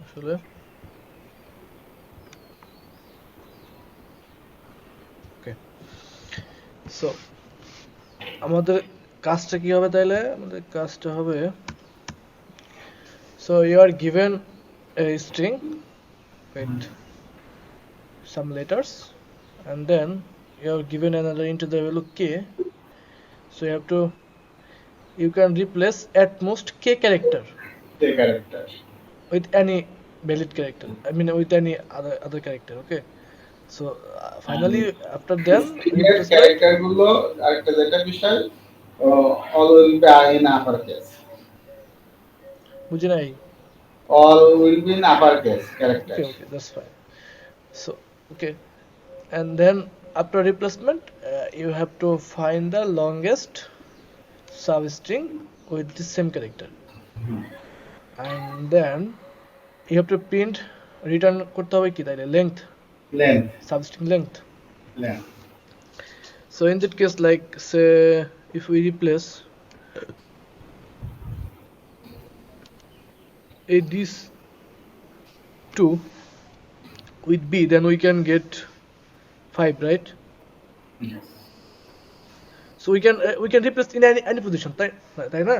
আসলে okay so আমাদের কাজটা কি হবে তাইলে আমাদের কাজটা হবে so you are given a string with some letters and then you are given another integer value k so you can replace at most k character the character. with any valid character I mean with any other character okay so finally after then String এর replacement character গুলো আরেকটা যেটা বিষয় all will be in uppercase. বুঝি নাই All will be in uppercase character. okay that's fine so okay and then after replacement you have to find the longest substring with the same character and then you have to print return করতে হবে কি তাইলে length Length. substring length Length. so in that case like say if we replace these two with b then we can get 5 right Yes. so we can replace in any position তাই না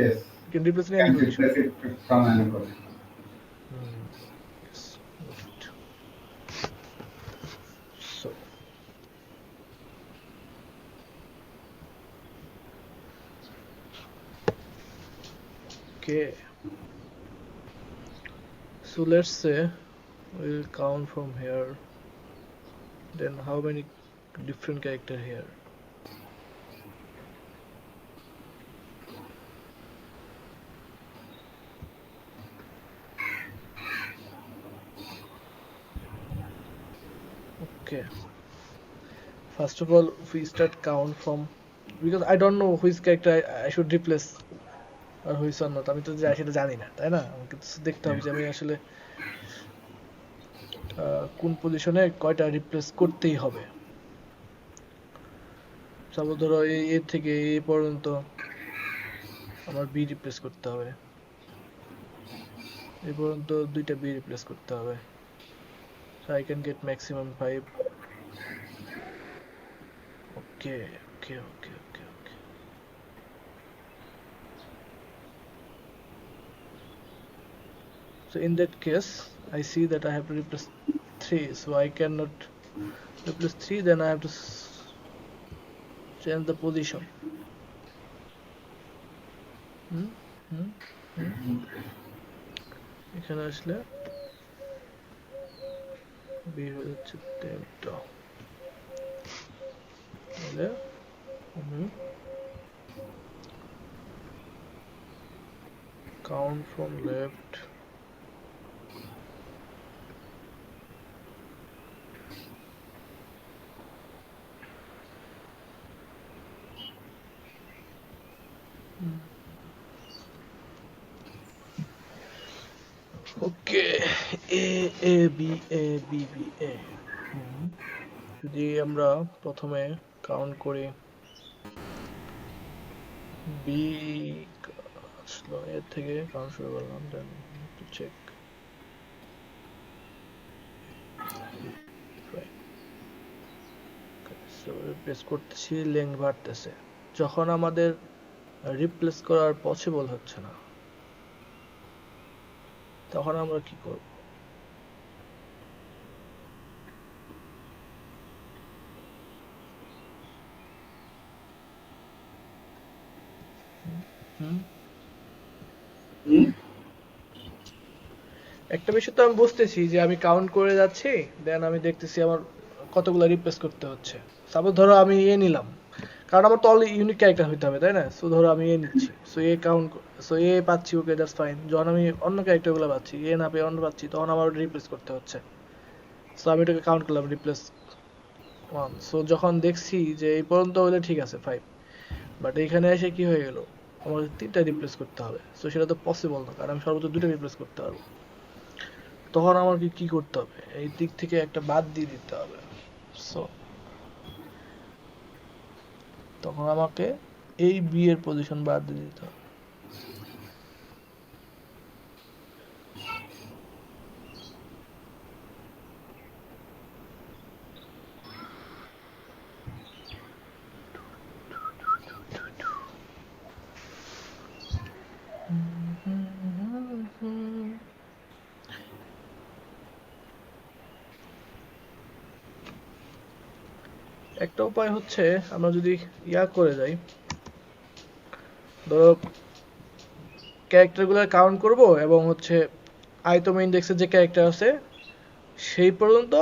Yes. we can replace in any Can position replace it from anybody. yes got it so okay so let's say we'll count from here then how many different character here okay first of all if we start count from because I don't know which character I should replace আর হইছে না আমি তো সেটা জানি না তাই না আমাকে তো দেখতে হবে যে আমি আসলে কোন পজিশনে কয়টা রিপ্লেস করতেই হবে সাপোজ ধরো এ থেকে এ পর্যন্ত আমার বি রিপ্লেস করতে হবে এ পর্যন্ত দুইটা বি রিপ্লেস করতে হবে so I can get maximum 5 okay okay okay okay okay so in that case I see that I have to replace 3 so I cannot replace 3 then I have to change the position এখানে আসলে বের হয়ে যাচ্ছে 3টা তাহলে count from left okay A A B A B B A যদি আমরা প্রথমে কাউন্ট করি বি আসলো এর থেকে কাউন্ট শুরু করলাম দেন টু চেক সো রিপ্লেস করতেছি লেংথ বাড়তেছে যখন আমাদের রিপ্লেস করার পসিবল হচ্ছে না তখন আমরা কি করব একটা বিষয় তো আমি বুঝতেছি যে আমি কাউন্ট করে যাচ্ছি দেন আমি দেখতেছি আমার কতগুলো রিপ্লেস করতে হচ্ছে সাপোজ ধরো আমি এ নিলাম কারণ আমার তো অল ইউনিক ক্যারেক্টার হইতে হবে তাই না সো ধরো আমি এ নিচ্ছি সো এ কাউন্ট সো এ পাচ্ছি ওকে দ্যাটস ফাইন যখন আমি অন্য ক্যারেক্টারগুলো পাচ্ছি এ না পেয়ে অন্য পাচ্ছি তখন আমার রিপ্লেস করতে হচ্ছে সো আমি এটাকে কাউন্ট করলাম রিপ্লেস 1 সো যখন দেখছি যে এই পর্যন্ত হলে ঠিক আছে 5 বাট এখানে এসে কি হয়ে গেল আমার 3টা রিপ্লেস করতে হবে সো সেটা তো পসিবল না কারণ আমি সর্বোচ্চ 2টা রিপ্লেস করতে পারবো তখন আমাকে কি করতে হবে এই দিক থেকে একটা বাদ দিয়ে দিতে হবে সো তখন আমাকে এই বি এর পজিশন বাদ দিয়ে দিতে হবে একটা উপায় হচ্ছে আমরা যদি ইয়া করে যাই, ধরো ক্যারেক্টারগুলো কাউন্ট করব এবং হচ্ছে আইটেম ইন্ডেক্সে যে ক্যারেক্টার আছে সেই পর্যন্ত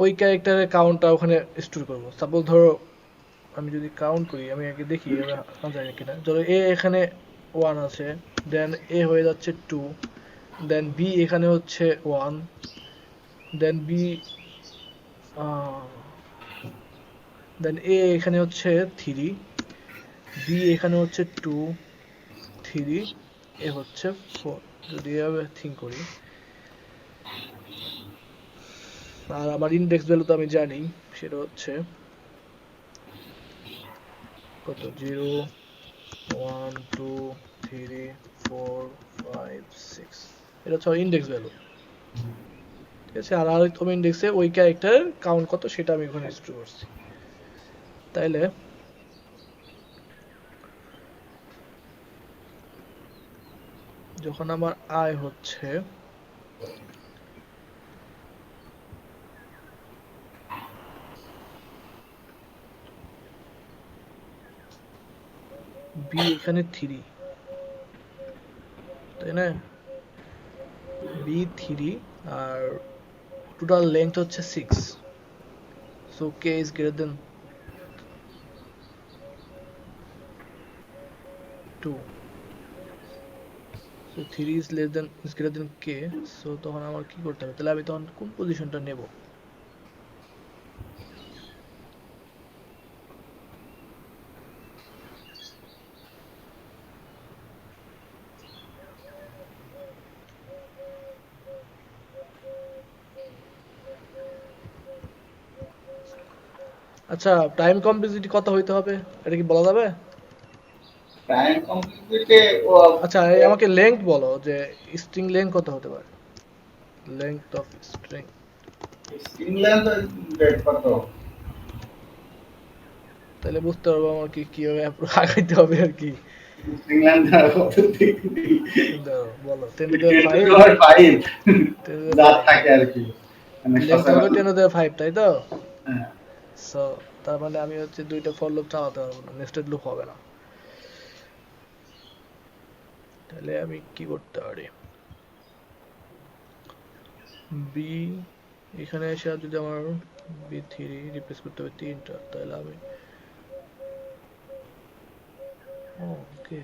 ওই ক্যারেক্টারের কাউন্টটা ওখানে স্টোর করব। সাপোজ ধরো আমি যদি কাউন্ট করি, আমি আগে দেখি আনা যায় কিনা। ধরো এ এখানে 1 আছে, দেন এ হয়ে যাচ্ছে 2, দেন বি এখানে হচ্ছে 1, দেন বি, দেন এ এখানে হচ্ছে 3, বি এখানে হচ্ছে 2, 3, এ হচ্ছে 4। যদি এভাবে থিঙ্ক করি, আর আমার ইন্ডেক্স ভ্যালু তো আমি জানি, সেটা হচ্ছে কত, 0, 1, 2, 3, 4, 5, 6, এটা হচ্ছে ইন্ডেক্স ভ্যালু। ঠিক আছে, আর আরেকটা ইন্ডেক্সে ওই ক্যারেক্টার কাউন্ট কত সেটা আমি ওখানে স্টোর করছি। তাইলে যখন আমার আয় হচ্ছে বি এখানে 3, তাই না, বি 3, আর টোটাল লেন্থ হচ্ছে 6, so K is greater then 2, so 3 is greater than K. So তখন আমার কি করতে হবে, তাহলে আমি তখন কোন পজিশনটা নেব? আচ্ছা, টাইম কমপ্লেক্সিটি কত হইতে হবে, এটা কি বলা যাবে? টাইম কমপ্লিটে ও আচ্ছা, এই আমাকে লেংথ বলো, যে স্ট্রিং লেংথ কত হতে পারে, লেংথ অফ স্ট্রিং। স্ট্রিংল্যান্ড ডেট কত? তাহলে বুঝতে পারবো আমার কি কিভাবে আগাইতে হবে আর কি। স্ট্রিংল্যান্ড কত ঠিক দাঁড়াও, বলো। 10 to the 10 to 5, the 5 10 to the যা 5, থাকে আর কি, মানে লেংথ হবে সচরাচর। 10 to the 5, তাই তো? হ্যাঁ। সো তার মানে আমি হচ্ছে দুইটা ফর লুপ চালাতে পারবো না, নেস্টেড লুপ হবে না। তাহলে আমি কি করতে পারি, বি এখানে এসে যদি আমার বি3 রিপ্লেস করতে হবে 3টা, তাহলে আমি ওকে,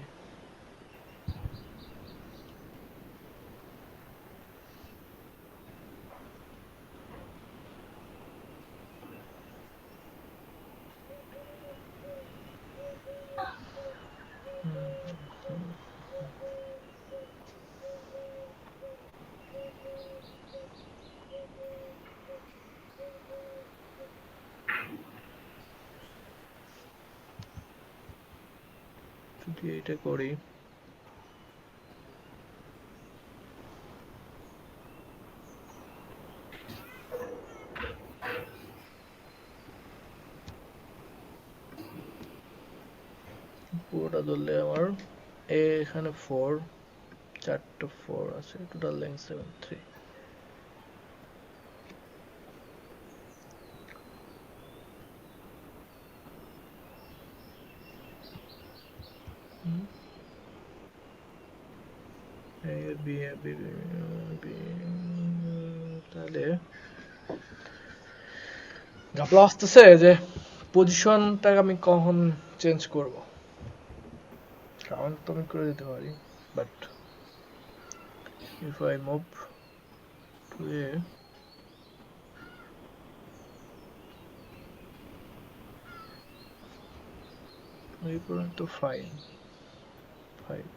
যদি এটা করি, পুরোটা ধরলে আমার এখানে 4, 4টা 4 আছে, টোটাল লেন্থ 7, 3। তাহলে ঘাপলা আসতেছে যে পজিশনটা আমি কখন চেঞ্জ করব। কাউন্ট তো আমি করে দিতে পারি, but if I move to A, এই পর্যন্ত 5, 5।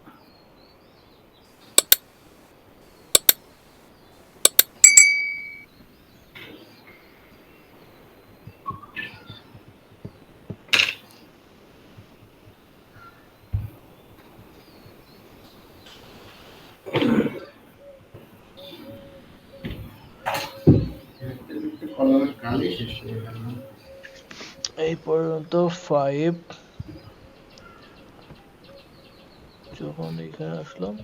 কলমের কালি শেষ হয়ে গেল। এই পর্যন্ত 5, যখন এখানে আসলাম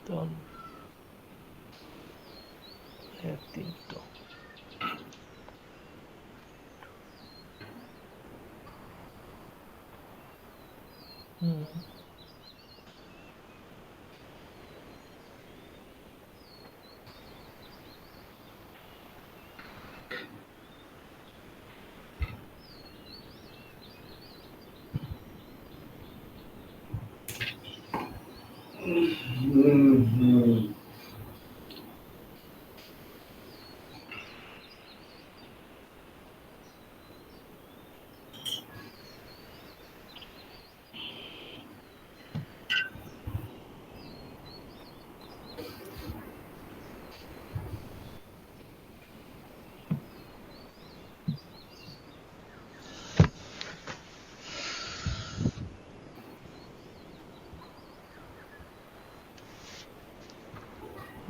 তখন তিনটো হুম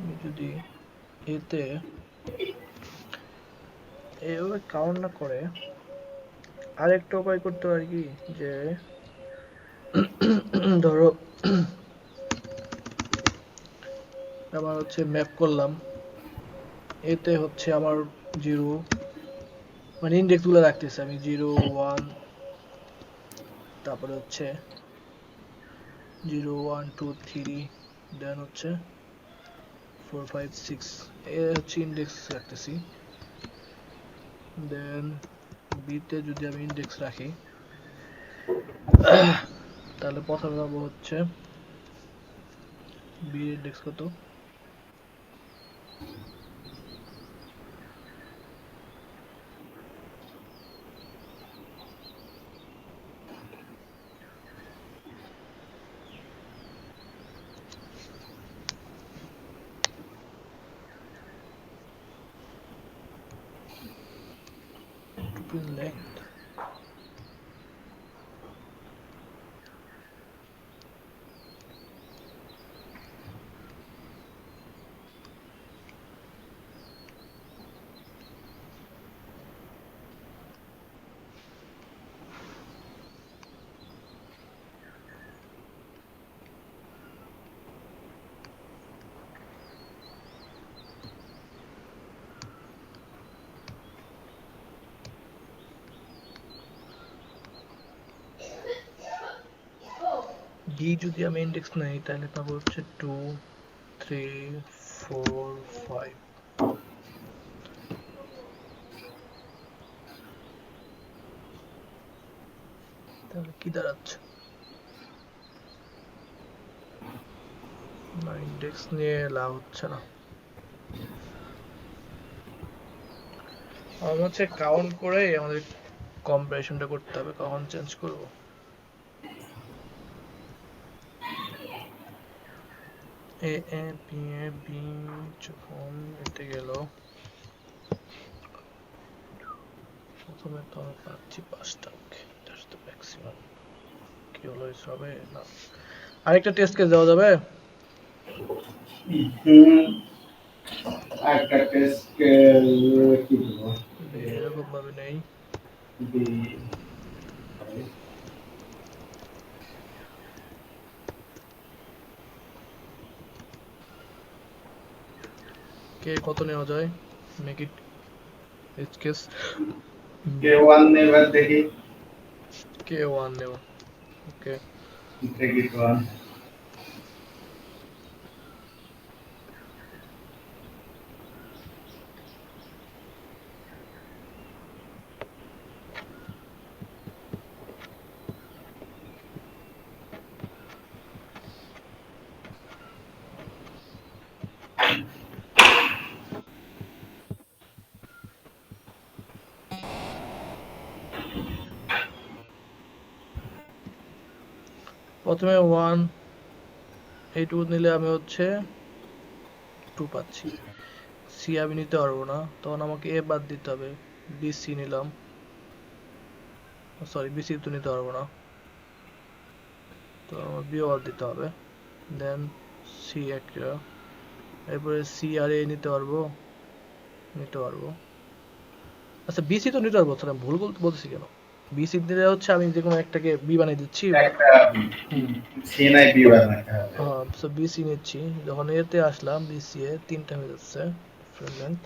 আমি যদি এতে এভাবে কাউন্ট না করে আরেকটা উপায় করতে পারি কি, যে ধরো আমার হচ্ছে ম্যাপ করলাম, এতে হচ্ছে আমার জিরো, মানে ইন্ডেক্স গুলো রাখতেছি আমি 0 1, তারপরে হচ্ছে 0 1 2 3, দেন হচ্ছে 4 5 6, এ হচ্ছে ইন্ডেক্স রাখতেছি। দেন বিতে যদি আমি ইন্ডেক্স রাখি তাহলে প্রথমে পাবো হচ্ছে বি ইন্ডেক্স কত, tuple length, বি যদি আমি ইন্ডেক্স নেই তাহলে পাবো হচ্ছে 2 3 4 5, তাহলে কি দাঁড়াচ্ছে, না ইন্ডেক্স নিয়ে লাভ হচ্ছে না, আমার হচ্ছে কাউন্ট করে আমাদের কম্পারিশনটা করতে হবে, কখন চেঞ্জ করব। এ এ বি এ বি যখন এতে গেল, প্রথমে তো আমি পাচ্ছি 5টা, ওকে দ্যাটস দ্য ম্যাক্সিমাম। কি হলো হবে না, আরেকটা টেস্ট কেস দেওয়া যাবে? একটা টেস্ট কি বলবো, এরকম ভাবে নেই, কে কত নেওয়া যায়, make it age case K1 নেবার দেখি, কে 1 নেব, ওকে take it one. প্রথমে 1 এই 2 নিলে আমি হচ্ছে 2 পাচ্ছি, সি আমি নিতে পারবো না, তখন আমাকে এ বাদ দিতে হবে, বি সি নিলাম, সরি বি সি তো নিতে পারবো না, তো আমার বি বাদ দিতে হবে, দেন সি একটা, এরপরে সি আর এ নিতে পারবো, নিতে পারবো, আচ্ছা বিসি তো নিতে পারবো, তাহলে ভুল বলতেছি কেন, বিসি নিলে হচ্ছে আমি যে কোনো একটাকে বি বানিয়ে দিচ্ছি, একটা সিএনআই বি বানাতে হবে। হ্যাঁ সো বিসি নিচ্ছি, যখন এতে আসলাম বিসি এ 3টা হয়ে যাচ্ছে ডিফারেন্ট লেন্থ,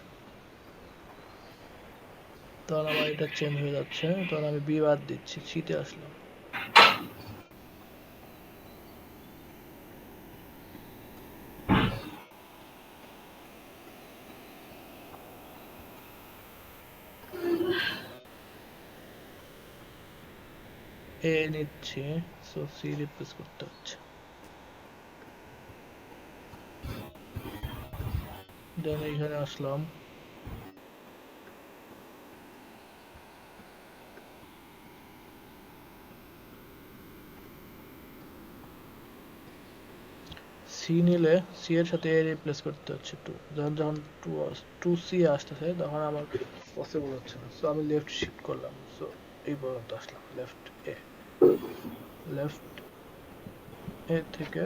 তখন আমার এটা চেঞ্জ হয়ে যাচ্ছে, তখন আমি বি বাদ দিচ্ছি, সিতে আসলাম। এ নিচ্ছি, সো সি রিপ্লেস করতে হচ্ছে। দেন এইখানে আসলাম, সি নিলে সি এর সাথে এ রিপ্লেস করতে হচ্ছে টু। যখন টু সি আসতেছে তখন আমার পসিবল হচ্ছে না, সো আমি লেফট শিফট করলাম, সো এই পর্যন্ত আসলাম। লেফট এ, লেফট এ থেকে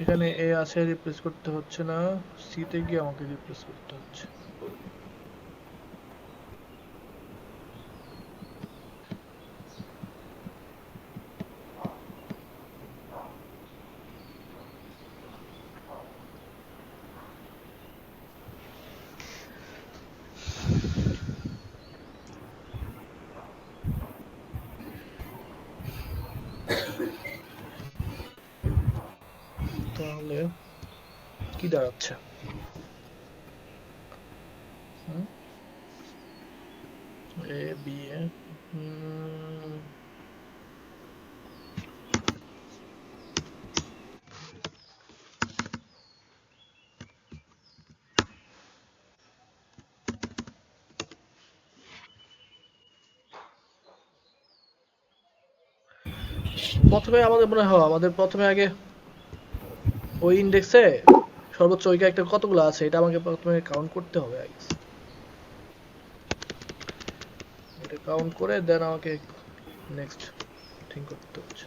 এখানে এ আছে, রিপ্লেস করতে হচ্ছে না, সি তে গিয়ে আমাকে রিপ্লেস করতে হচ্ছে। তাহলে কি দাঁড়াচ্ছে? এ বি এ, প্রথমে আমাদের মনে হয় আমাদের প্রথমে আগে ওই ইন্ডেক্সে সর্বোচ্চ ওই ক্যারেক্টার কতগুলো আছে এটা আমাকে প্রথমে কাউন্ট করতে হবে আই গেস। এটা কাউন্ট করে দেন আমাকে নেক্সট থিং করতে হচ্ছে।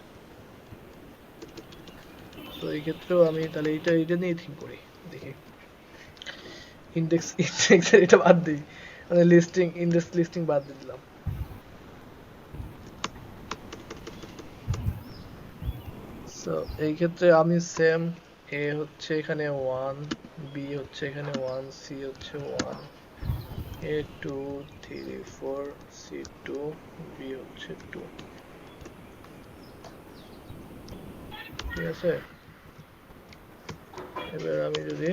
তো এই ক্ষেত্রেও আমি তাহলে এটা নিয়ে থিং করি, দেখি ইন্ডেক্সের এটা বাদ দিই, মানে ইন্ডেক্স লিস্টিং বাদ দিয়ে দিলাম। সো এই ক্ষেত্রে আমি সেম, এ হচ্ছে এখানে 1, বি হচ্ছে এখানে 1, সি হচ্ছে 1, এ 2 3 4, সি 2, বি হচ্ছে 2। ঠিক আছে, এবার আমি যদি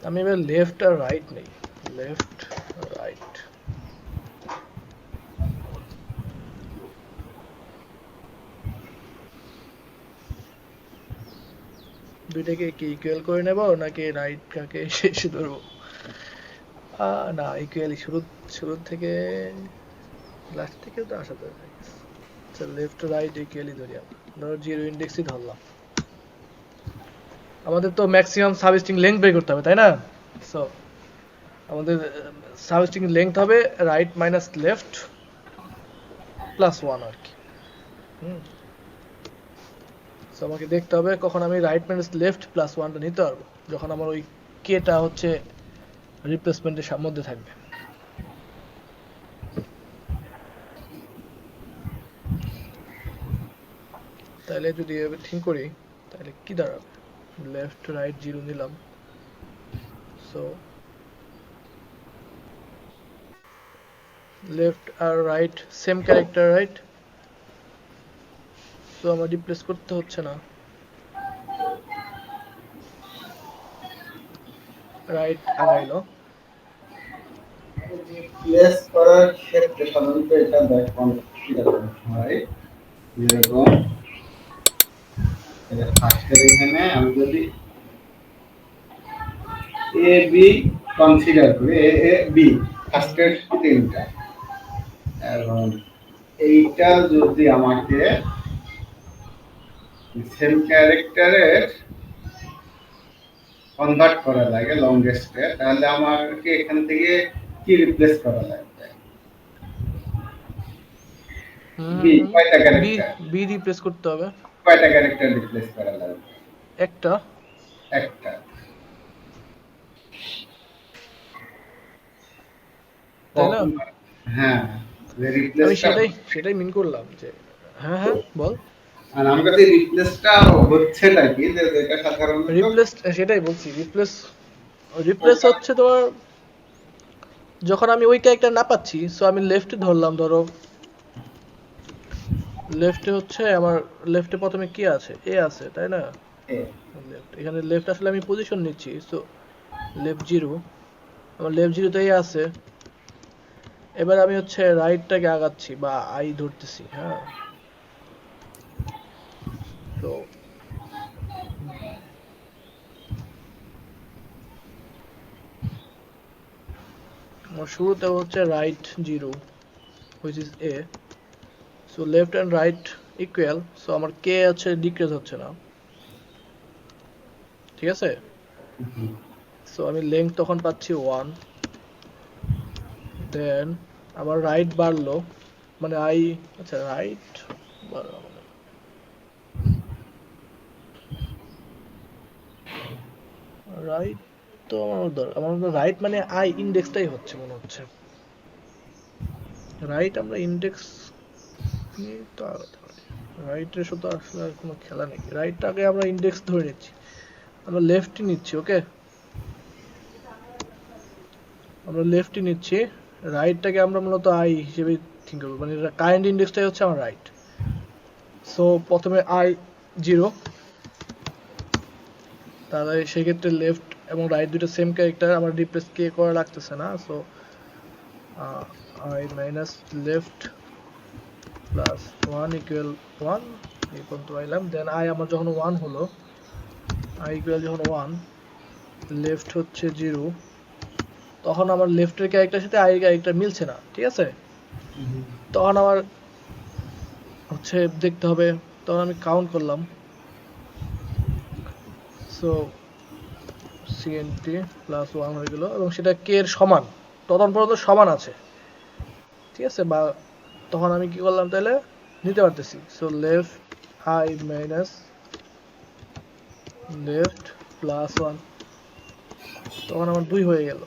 আমি এবার লেফট আর রাইট নেই, লেফট রাইট, দুইটাকে কি ইকুয়াল করে নেব নাকি রাইট কাকে শেষে ধরবো? না, ইকুয়ালি শুরু থেকে লাস্ট থেকে তো আসা যাবে। আচ্ছা, লেফট রাইট ইকুয়ালি ধরি আমরা, ধরো জিরো ইন্ডেক্সই ধরলাম। আমাদের তো ম্যাক্সিমাম সাবস্ট্রিং লেংথ বের করতে হবে, তাই না? সো আমাদের সাবস্ট্রিং লেংথ হবে রাইট মাইনাস লেফট প্লাস 1 আর কি। সো আমাকে দেখতে হবে কখন আমি রাইট মাইনাস লেফট প্লাস 1টা নিতে পারবো, যখন আমার ওই কেটা হচ্ছে রিপ্লেসমেন্টের মধ্যে থাকবে। তাহলে যদি এভাবে থিঙ্ক করি তাহলে কি দাঁড়াবে, লেফট রাইট জিরো নিলাম, সো লেফট আর right same character, right? So আমার রিপ্লেস করতে হচ্ছে না, রাইট আগাইলো। প্লেস করার ক্ষেত্রে সাধারণত এটা দেখুন এরকম হয়, যেরকম ফার্স্টের এখানে আমি যদি এ বি কনসিডার করি, এ বি ফার্স্টের তিনটা, এবং এইটা যদি আমাকে সেম ক্যারেক্টারের কনভার্ট করা লাগে লংগেস্টে, তাহলে আমাকে এখান থেকে কি রিপ্লেস করা লাগবে? বি কয়টা বি ক্যারেক্টার? বি রিপ্লেস করতে হবে কয়টা ক্যারেক্টার রিপ্লেস করা লাগবে? একটা। একটা। তাই না? হ্যাঁ, যে আমি রিপ্লেসটা সেটাই মিন করলাম যে হ্যাঁ হ্যাঁ বল। আর আমার কাছে রিপ্লেসটা হচ্ছেটা কি যে যেটা সাধারণত রিপ্লেস, সেটাই বলছি, রিপ্লেস রিপ্লেস হচ্ছে তোমার যখন আমি ওই ক্যারেক্টার না পাচ্ছি, সো আমি লেফটে ধরলাম, ধরো লেফটে হচ্ছে আমার, লেফটে প্রথমে কি আছে, এ আছে তাই না? এ, লেফট, এখানে লেফট আসলে আমি পজিশন নিচ্ছি, সো লেফট জিরো, আমার লেফট জিরোতে এ আছে। এবার আমি হচ্ছে রাইটটাকে আগাচ্ছি বা আই ধরতেছি, হ্যাঁ। তো আমার শুরুতে হচ্ছে right zero which is a, so left and right equal, so আমার কে হচ্ছে ডিক্রিজ হচ্ছে না, ঠিক আছে? সো আমি লেংথ তখন পাচ্ছি 1, দেন আমার রাইট বাড়লো, মানে আই, আচ্ছা রাইট রাইট, তো আমার রাইট মানে আই ইন্ডেক্সটাই হচ্ছে মনে হচ্ছে, রাইট আমরা ইন্ডেক্স নিয়ে তো আলাদা, রাইটের সাথে আসলে আর কোনো খেলা নেই, রাইটটাকে আমরা ইন্ডেক্স ধরে নিচ্ছি, আমরা লেফটই নিচ্ছি, ওকে আমরা লেফটই নিচ্ছি, রাইটটাকে আমরা মূলত আই হিসেবে থিঙ্ক করবো, মানে কারেন্ট ইন্ডেক্সটাই হচ্ছে আমার রাইট। সো প্রথমে আই জিরো, তাহলে সেক্ষেত্রে লেফট এবং রাইট দুটো সেম ক্যারেক্টার, আমার রিপ্লেস কে করা লাগতেছে না, so I minus left plus one equal one, এই পর্যন্ত পাইলাম। দেন আই আমার যখন ওয়ান হলো, আই ইকুয়াল যখন ওয়ান, লেফট হচ্ছে জিরো, তখন আমার লেফটের ক্যারেক্টারের সাথে আই ক্যারেক্টার মিলছে না, ঠিক আছে? তখন আমার হচ্ছে দেখতে হবে, তখন আমি কাউন্ট করলাম, সো সিএনটি প্লাস ওয়ান হয়ে গেল, এবং সেটা কে এর সমান, তখন পর্যন্ত সমান আছে, ঠিক আছে? বা তখন আমি কি করলাম তাহলে নিতে পারতেছি, so left I minus left plus one, তখন আমার 2 হয়ে গেল।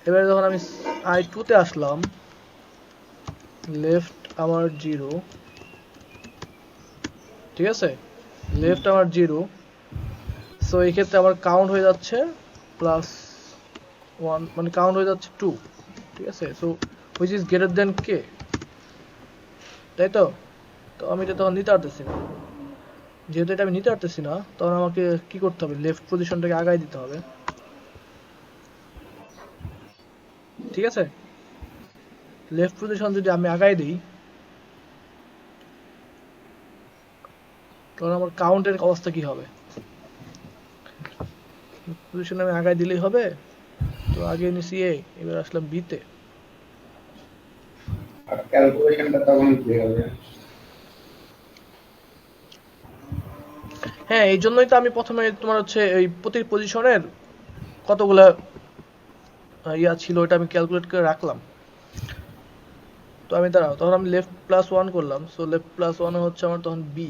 এবারে যখন আমি আই টুতে আসলাম, লেফট আমার জিরো, ঠিক আছে, লেফট আমার জিরো, সো এই ক্ষেত্রে আমার কাউন্ট হয়ে যাচ্ছে প্লাস ওয়ান, মানে কাউন্ট হয়ে যাচ্ছে 2, ঠিক আছে? So which is greater than K, তাই তো? তো আমি এটা তখন নিতে পারতেছি না, যেহেতু এটা আমি নিতে পারতেছি না, তখন আমাকে কি করতে হবে, লেফট পজিশনটাকে আগায় দিতে হবে, ঠিক আছে? লেফট পজিশন যদি আমি আগায় দিই, তখন আমার কাউন্টের অবস্থা কি হবে? পজিশন আমি আগায় দিলেই হবে, তো আগে নিছি এ, এবার আসলাম বিতে। আর ক্যালকুলেশনটা তখন কি হবে? হ্যাঁ, এই জন্যই তো আমি প্রথমে তোমার হচ্ছে এই প্রতি পজিশনের কতগুলা ইয়া ছিল, ওটা আমি ক্যালকুলেট করে রাখলাম। তো আমি দাঁড়াও, তখন আমি লেফট প্লাস ওয়ান করলাম, সো লেফট প্লাস ওয়ান হচ্ছে আমার তখন বি,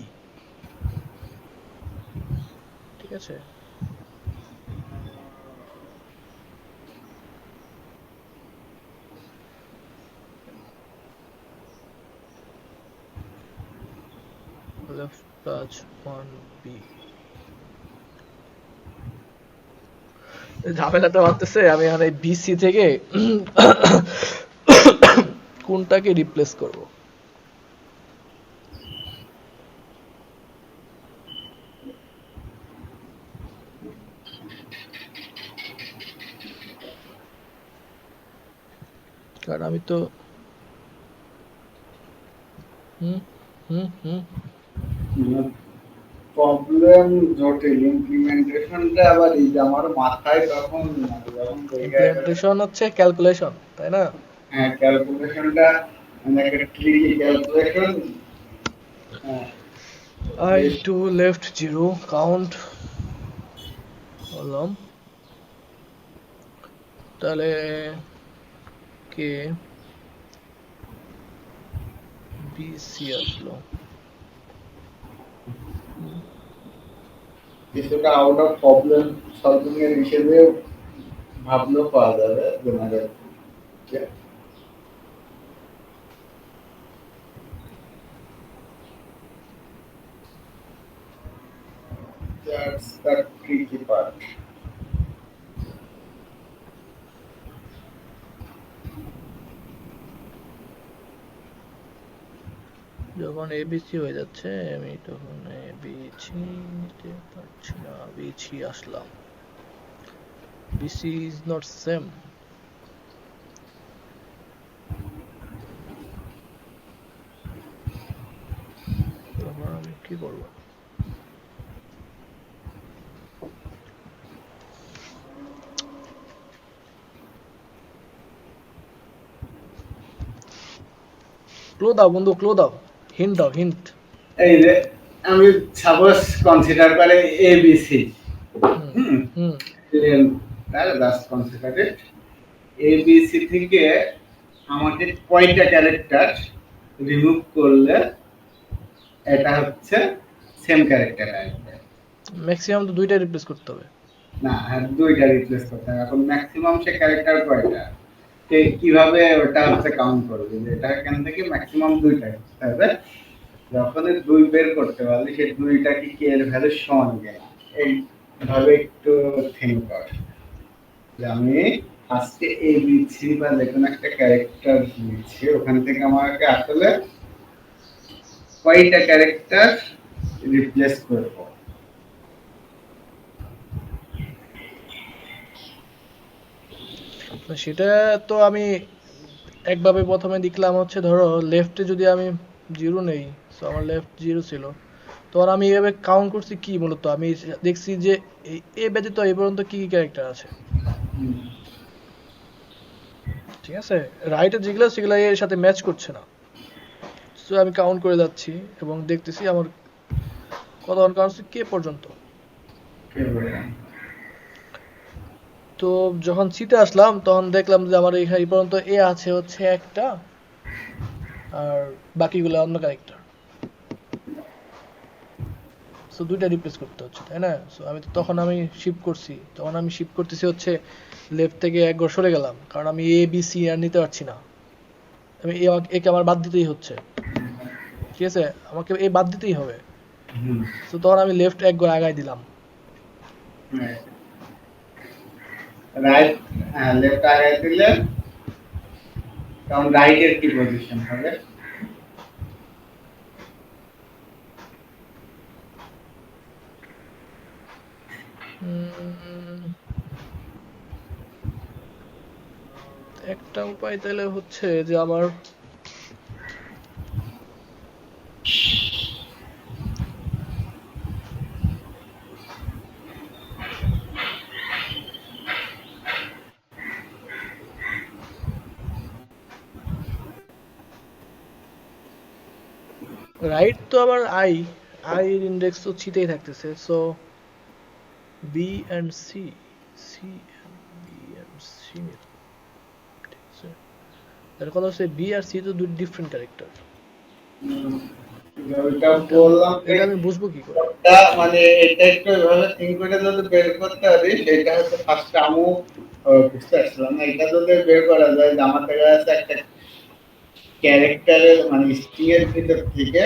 ঠিক আছে? লেফট প্লাস ওয়ান বি, ঝামেলাটা বাড়তেছে, আমি এখন এই বিসি থেকে কোনটাকে রিপ্লেস করব? কারণ আমি তো হুম হুম হুম প্রবলেম জটিল, ইমপ্লিমেন্টেশনটা আবার এই যে আমার মাথায় তখন যখন ইমপ্লিমেন্টেশন হচ্ছে ক্যালকুলেশন, তাই না? হ্যাঁ, ক্যালকুলেশনটা মানে একটা ট্রিকি ক্যালকুলেশন। হ্যাঁ, I to left zero count করলাম, তাহলে কে বিসি আসলো, কিছুটা আউট অফ প্রবলেম সলভিং এর হিসেবে ভাবলেও পাওয়া যাবে, জানা যাবে। Yeah. That's the tricky part. যখন এবিসি হয়ে যাচ্ছে আমি তখন এবিসি নিতে পারছি না, বিসি আসলাম, বিসি ইজ নট সেম। তখন আমি কি করবো? ক্লো দাও বন্ধু, ক্লো দাও, হিন্ট দাও, হিন্ট। এই যে আমি সাপোজ কনসিডার করে এবিসি। হুম হুম, হুম তাহলে জাস্ট কনসিডার ইট এবিসি থেকে আমাকে কয়টা ক্যারেক্টার রিমুভ করলে এটা হচ্ছে সেম ক্যারেক্টার আসবে। ম্যাক্সিমাম তো দুইটা রিপ্লেস করতে হবে। না, হ্যাঁ, দুইটা রিপ্লেস করতে হবে। এখন ম্যাক্সিমাম সে ক্যারেক্টার কয়টা, কে কিভাবে ওটা হচ্ছে কাউন্ট করবে, যে এটা এখান থেকে ম্যাক্সিমাম দুইটা করতে হবে। যখন এই দুই বের করতে পারলে সেই দুইটা কি কে এর ভ্যালু সমান কিনা, এইভাবে একটু থিঙ্ক কর। যে আমি আজকে এই দিচ্ছি বা যে কোনো একটা ক্যারেক্টার দিচ্ছি, ওখান থেকে আমাকে আসলে কয়টা ক্যারেক্টার রিপ্লেস করব। সেটা তো আমি একভাবে প্রথমে দেখলাম হচ্ছে, ধরো লেফটে যদি আমি জিরো নেই, তো আমার লেফট জিরো ছিল, তো আর আমি এইভাবে কাউন্ট করছি কি, মূলত আমি দেখছি যে এ ব্যতীত এই পর্যন্ত কি কি ক্যারেক্টার আছে, ঠিক আছে, রাইটে যেগুলো সেগুলো এর সাথে ম্যাচ করছে না। সো আমি কাউন্ট করে যাচ্ছি এবং দেখতেছি আমার কতক্ষণ কাউন্ট হচ্ছে কে পর্যন্ত। তো যখন সিতে আসলাম তখন দেখলাম যে আমার এখানে এই পর্যন্ত এ আছে হচ্ছে একটা, আর বাকিগুলো অন্য ক্যারেক্টার। সো দুইটা রিপ্লেস করতে হচ্ছে, তাই না? সো আমি তো তখন আমি শিফট করছি, তখন আমি শিফট করতেছি হচ্ছে লেফট থেকে এক ঘর সরে গেলাম, কারণ আমি এ বি সি আর নিতে পারছি না, আমি একে আমার বাদ দিতেই হচ্ছে, ঠিক আছে, আমাকে এ বাদ দিতেই হবে। তো তখন আমি লেফট এক ঘর আগায় দিলাম। রাইট, হ্যাঁ, লেফট আগে দিলে তখন রাইটের কি পজিশন হবে? উম, একটা উপায় তাহলে হচ্ছে যে আমার রাইট তো আমার আই এর ইন্ডেক্স তো সিতেই থাকতেছে, so B and C, C B and C, ঠিক আছে। তার কথা হচ্ছে বি আর সি তো দুই ডিফারেন্ট ক্যারেক্টার। ওইটা এটা বললাম যে এটা আমি বুঝবো কি করে? ওটা মানে এটা একটু এভাবে থিঙ্ক করে যদি বের করতে পারি, সেটা হচ্ছে ফার্স্ট আমু বুঝতে পারছিলাম না। এটা যদি বের করা যায় যে আমার দেখা যাচ্ছে একটা ক্যারেক্টারের মানে স্ট্রিং এর ভিতর থেকে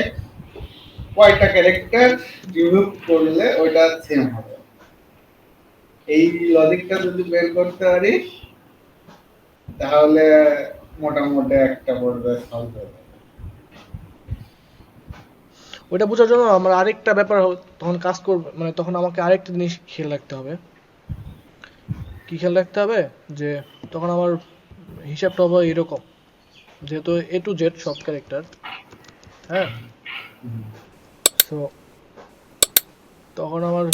কয়টা ক্যারেক্টার রিমুভ করলে ওইটা সেম হবে, এই লজিকটা যদি বের করতে পারি তাহলে মোটামুটি একটা পর্যায়ে সলভ হয়ে যাবে। ওইটা বোঝার জন্য আমার আরেকটা ব্যাপার তখন কাজ করবে, মানে তখন আমাকে আরেকটা জিনিস খেয়াল রাখতে হবে। কি খেয়াল রাখতে হবে? যে তখন আমার হিসাবটা হবে এরকম, যেহেতু এ টু জেড সব ক্যারেক্টার, হ্যাঁ, সো তখন আমার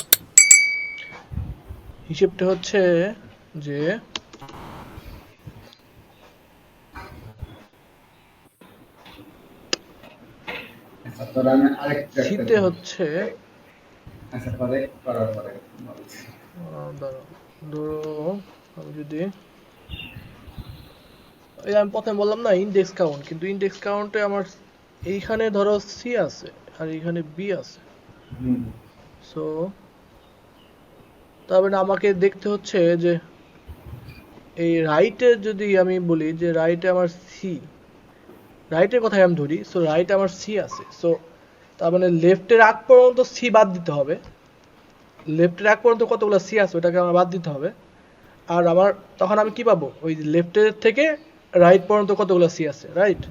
হিসেবটা হচ্ছে যে আচ্ছা, তোর আমি আরেকটা একটা সিতে হচ্ছে আচ্ছা পরে করার পরে বলছি। দাঁড়াও, ধরো আমি যদি এই আমি প্রথমে বললাম না ইন্ডেক্স কাউন্ট, কিন্তু ইন্ডেক্স কাউন্টে আমার এইখানে ধরো সি আছে আর এইখানে বি আছে, হুম, সো তার মানে আমাকে দেখতে হচ্ছে যে এই রাইটে যদি আমি বলি যে রাইটে আমার সি, রাইটের কথাই আমি ধরি, সো রাইটে আমার সি আছে, সো তার মানে লেফটের আগ পর্যন্ত সি বাদ দিতে হবে, লেফটের আগ পর্যন্ত কতগুলো সি আছে ওটাকে আমার বাদ দিতে হবে। আর আমার তখন আমি কি পাবো, ওই লেফটের থেকে রাইট পর্যন্ত কতগুলো সি আছে, রাইট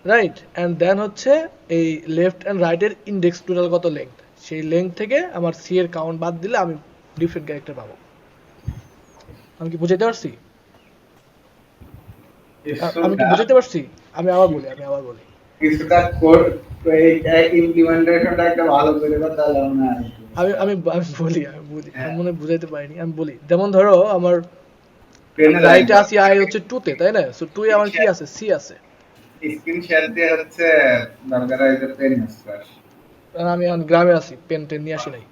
রাইট অ্যান্ড দেন হচ্ছে এই লেফট অ্যান্ড রাইটের ইন্ডেক্স টোটাল কত লেংথ, সেই লেংথ থেকে আমার সি এর কাউন্ট বাদ দিলে আমি ডিফারেন্ট ক্যারেক্টার পাবো। আমি কি বুঝাইতে পারছি? আমি কি কিছুটা বুঝাইতে পারছি? আমি আবার বলি কিছুটা কোড, এই ইমপ্লিমেন্টেশনটা একটা ভালো করে দাও, তাহলে মনে হয় একটু আমি বুঝতে আমি পারবো। আমি বলি আমি বলি আমি হ্যাঁ, মনে হয় বুঝাইতে পারিনি, আমি বলি যেমন ধরো আমার, আমি ট্রেনে রাইটে লাগবে। আছি আই হচ্ছে 2 তে, তাই না? সো 2 এ আমার কি আছে, সি আছে। স্ক্রিন শেয়ার দিয়ে হচ্ছে দরকার হয় যে পেন ইউজ কর। আর আমি এখন গ্রামে আছি, পেন টেন নিয়ে আসি নাই,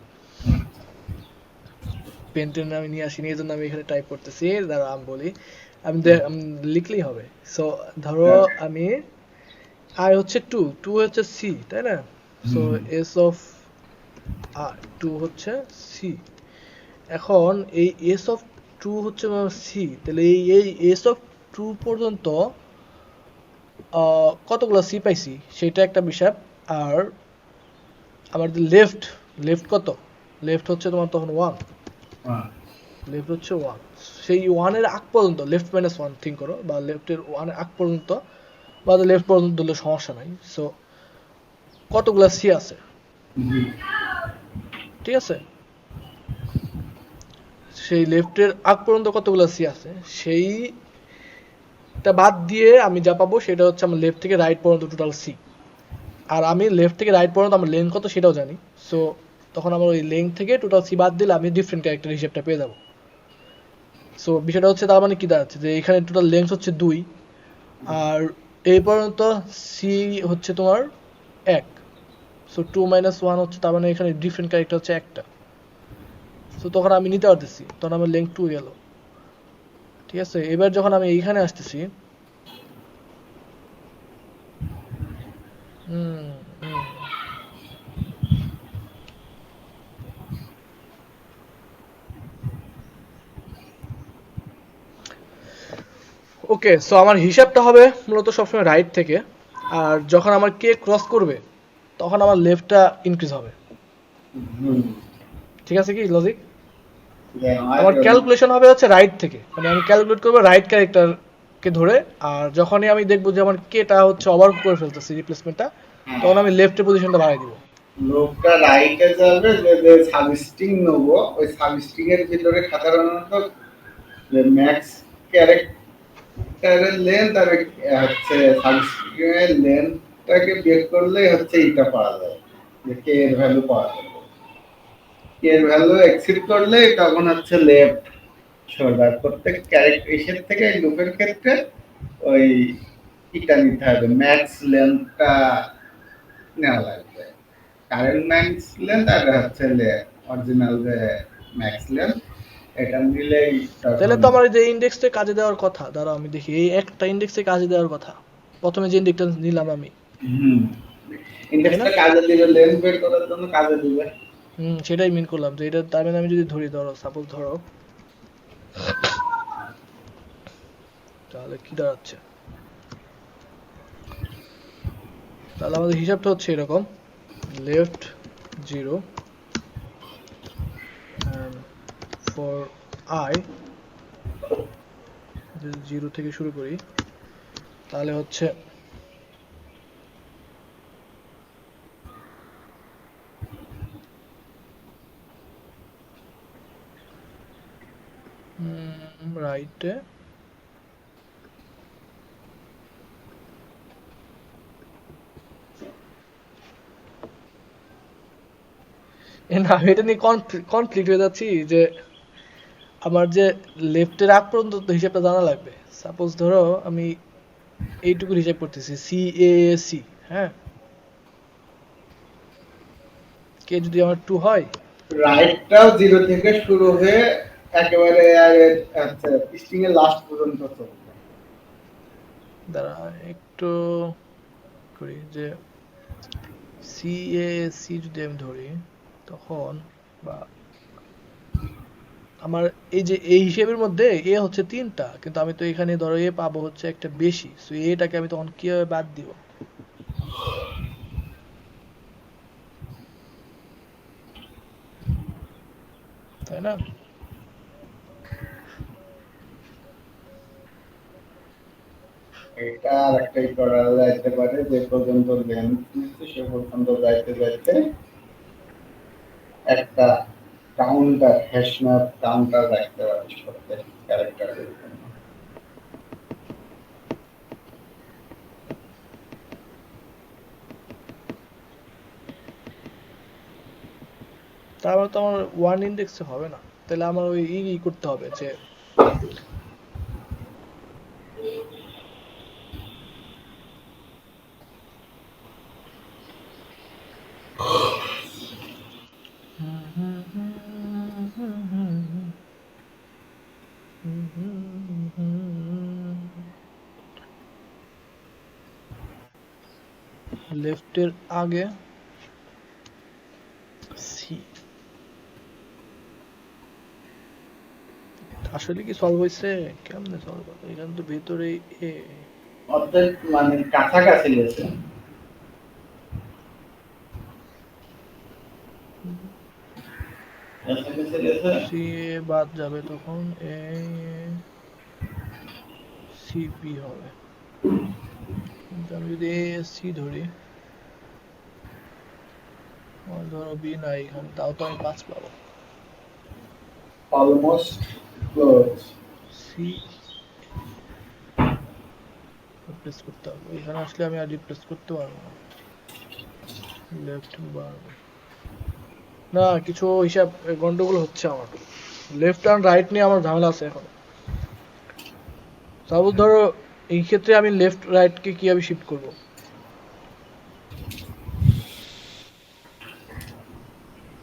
পেন টেন আমি নিয়ে আসিনি, এই জন্য আমি এখানে টাইপ করতেছি। দাঁড়া আমি বলি, আমি লিখলেই হবে। সো ধরো আমি আই হচ্ছে 2, 2 হচ্ছে সি, তাই না? সো এস অফ আর 2 হচ্ছে সি। এখন এই এস অফ 2 হচ্ছে সি, তাহলে এই এস অফ 2 পর্যন্ত কতগুলো সি পাইছি সেটা একটা বিষয়। আর আমার লেফট, লেফট কত, লেফট হচ্ছে তোমার তখন 1, লেফট হচ্ছে 1, সেই 1 এর আগ পর্যন্ত লেফট মাইনাস 1 থিঙ্ক করো, বা লেফটের 1 এর আগ পর্যন্ত বা লেফট পর্যন্ত দিলে সমস্যা নাই। সো কতগুলো সি আছে, ঠিক আছে? সেই লেফটের আগ পর্যন্ত কতগুলো সি আছে সেইটা বাদ দিয়ে আমি যা পাবো সেটা হচ্ছে আমার লেফট থেকে রাইট পর্যন্ত টোটাল সি। আর আমি লেফট থেকে রাইট পর্যন্ত আমার লেন্থ কত সেটাও জানি। সো তখন আমার ওই লেন্থ থেকে টোটাল সি বাদ দিলে আমি ডিফারেন্ট ক্যারেক্টার হিসেবটা পেয়ে যাবো। সো বিষয়টা হচ্ছে তার মানে কি দাঁড়াচ্ছে, যে এখানে টোটাল লেন্থ হচ্ছে 2, আর এই পর্যন্ত সি হচ্ছে তোমার 1, সো 2 মাইনাস 1 হচ্ছে, তার মানে এখানে ডিফারেন্ট ক্যারেক্টার হচ্ছে একটা। সো তখন আমি নিতে পারতেছি, তখন আমার লেন্থ 2 গেল, ঠিক আছে? এবার যখন আমি এইখানে আসতেছি, হুম হুম ওকে, সো আমার হিসাবটা হবে মূলত সবসময় রাইট থেকে, আর যখন আমার কে ক্রস করবে তখন আমার লেফটটা ইনক্রিজ হবে। ঠিক আছে কি লজিক? আমার ক্যালকুলেশন হবে হচ্ছে রাইট থেকে, মানে আমি ক্যালকুলেট করবো রাইট ক্যারেক্টারকে ধরে, আর যখনই আমি দেখবো যে আমার কেটা হচ্ছে ওভার করে ফেলতেছে রিপ্লেসমেন্টটা, তখন আমি লেফটের পজিশনটা বাড়াই দিব। লোকটা রাইটে যাবে, যে যে সাবস্ট্রিং নেবো, ওই সাবস্ট্রিং এর ভিতরে সাধারণত যে ম্যাক্স ক্যারেক্টারের লেন্থ আর হচ্ছে সাবস্ট্রিং এর লেন্থটাকে বের করলেই হচ্ছে এটা পাওয়া যায়, যে কে এর ভ্যালু পাওয়া যাবে। কে এর ভ্যালু এক্সিড করলে তখন হচ্ছে লেফট সরবে। আর প্রত্যেক ক্যারেক্টার থেকে লুপের ক্ষেত্রে ওই এটা নিতে হবে, ম্যাক্স লেন্থটা নেওয়া লাগবে। কারেন্ট ম্যাক্স লেন্থ আর হচ্ছে অরিজিনাল যে ম্যাক্স লেন্থ, এটা নিলেই তাহলে তখন। তো আমার এই যে ইন্ডেক্সে কাজে দেওয়ার কথা, দাঁড়াও আমি দেখি, এই একটা ইন্ডেক্সে কাজে দেওয়ার কথা, প্রথমে যে ইন্ডেক্সটা নিলাম আমি, হুম, তাই না? ইন্ডেক্সটা কাজে দিবে, লেন্থ বের করার জন্য কাজে দিবে। সেটাই মিন করলাম, যে এটা তার মানে আমি যদি ধরি, ধরো সাপোজ ধরো, তাহলে কি দাঁড়াচ্ছে, তাহলে আমাদের হিসাবটা হচ্ছে এরকম, লেফট 0 and for I, 0 থেকে শুরু করি, তাহলে হচ্ছে রাইটে না, আমি এটা নিয়ে কনফ্লিক্ট হয়ে যাচ্ছি, যে আমার যে লেফটের আগ পর্যন্ত তো হিসাবটা জানা লাগবে। সাপোজ ধরো আমি এইটুকু হিসাব করতেছি, সি এ সি, হ্যাঁ, কে যদি আমার 2 হয়, রাইটটাও জিরো থেকে শুরু হয়ে একেবারে আচ্ছা স্ট্রিং এর লাস্ট পর্যন্ত চলবে। দাঁড়া একটু করি, যে সি এ সি যদি আমি ধরি তখন, বা আমার এই যে এই হিসেবের মধ্যে এ হচ্ছে 3টা, কিন্তু আমি তো এখানে ধরো এ পাবো হচ্ছে একটা বেশি, সো এটাকে আমি তখন কিভাবে বাদ দিব, তাই না? এটা আর একটাই করা যাইতে পারে, যে পর্যন্ত লেন্থ নিচ্ছে সে পর্যন্ত যাইতে যাইতে একটা কাউন্টার, হ্যাশম্যাপ কাউন্টার রাখতে পারিস প্রত্যেক ক্যারেক্টারের জন্য। তার মানে তো আমার ওয়ান ইন্ডেক্সে হবে না, তাহলে আমার ওই ই করতে হবে যে লেফটের আগে সি। আসলে কি সলভ হয়েছে? কেমনে সলভ হবে? এখানে তো ভেতরে এ। অর্থাৎ মানে কাছাকাছি গেছে। কাছাকাছি গেছে। সি এ বাদ যাবে তখন এ সি বি হবে। কিন্তু আমি যদি এ সি ধরি, আমার ধরো বি নাই এখানে, তাও তো আমি 5 পাবো। Almost close. সি রিপ্লেস করতে হবে, এখানে আসলে আমি আর রিপ্লেস করতে পারবো না। লেফট বাড়বে না, কিছু হিসাব গন্ডগোল হচ্ছে আমার। লেফট আর রাইট নিয়ে আমার ঝামেলা আছে এখন। সাপোজ ধরো এই ক্ষেত্রে আমি লেফট রাইট কে কিভাবে শিফট করব?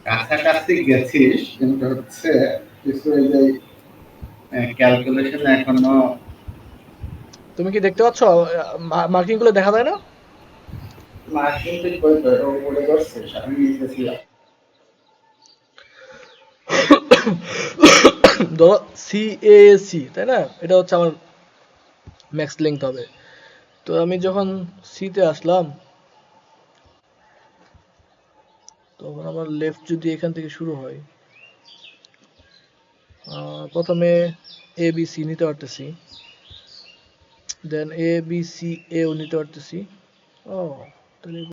কাছাকাছি গেছিস, কিন্তু হচ্ছে কিছু এই যে ক্যালকুলেশন এখনো। তুমি কি দেখতে পাচ্ছ মার্কিং গুলো দেখা যায় না? মার্কিং তুই কই করে উপরে করছিস, আমি নিচে ছিলাম। ধরো সি এ সি, তাই না? এটা হচ্ছে আমার ম্যাক্স লেংথ হবে। তো আমি যখন সি তে আসলাম, তখন আমার লেফট যদি এখান থেকে শুরু হয়, প্রথমে এ বি সি নিতে পারতেছি, দেন এ বি সি এও নিতে পারতেছি। ও, তাহলে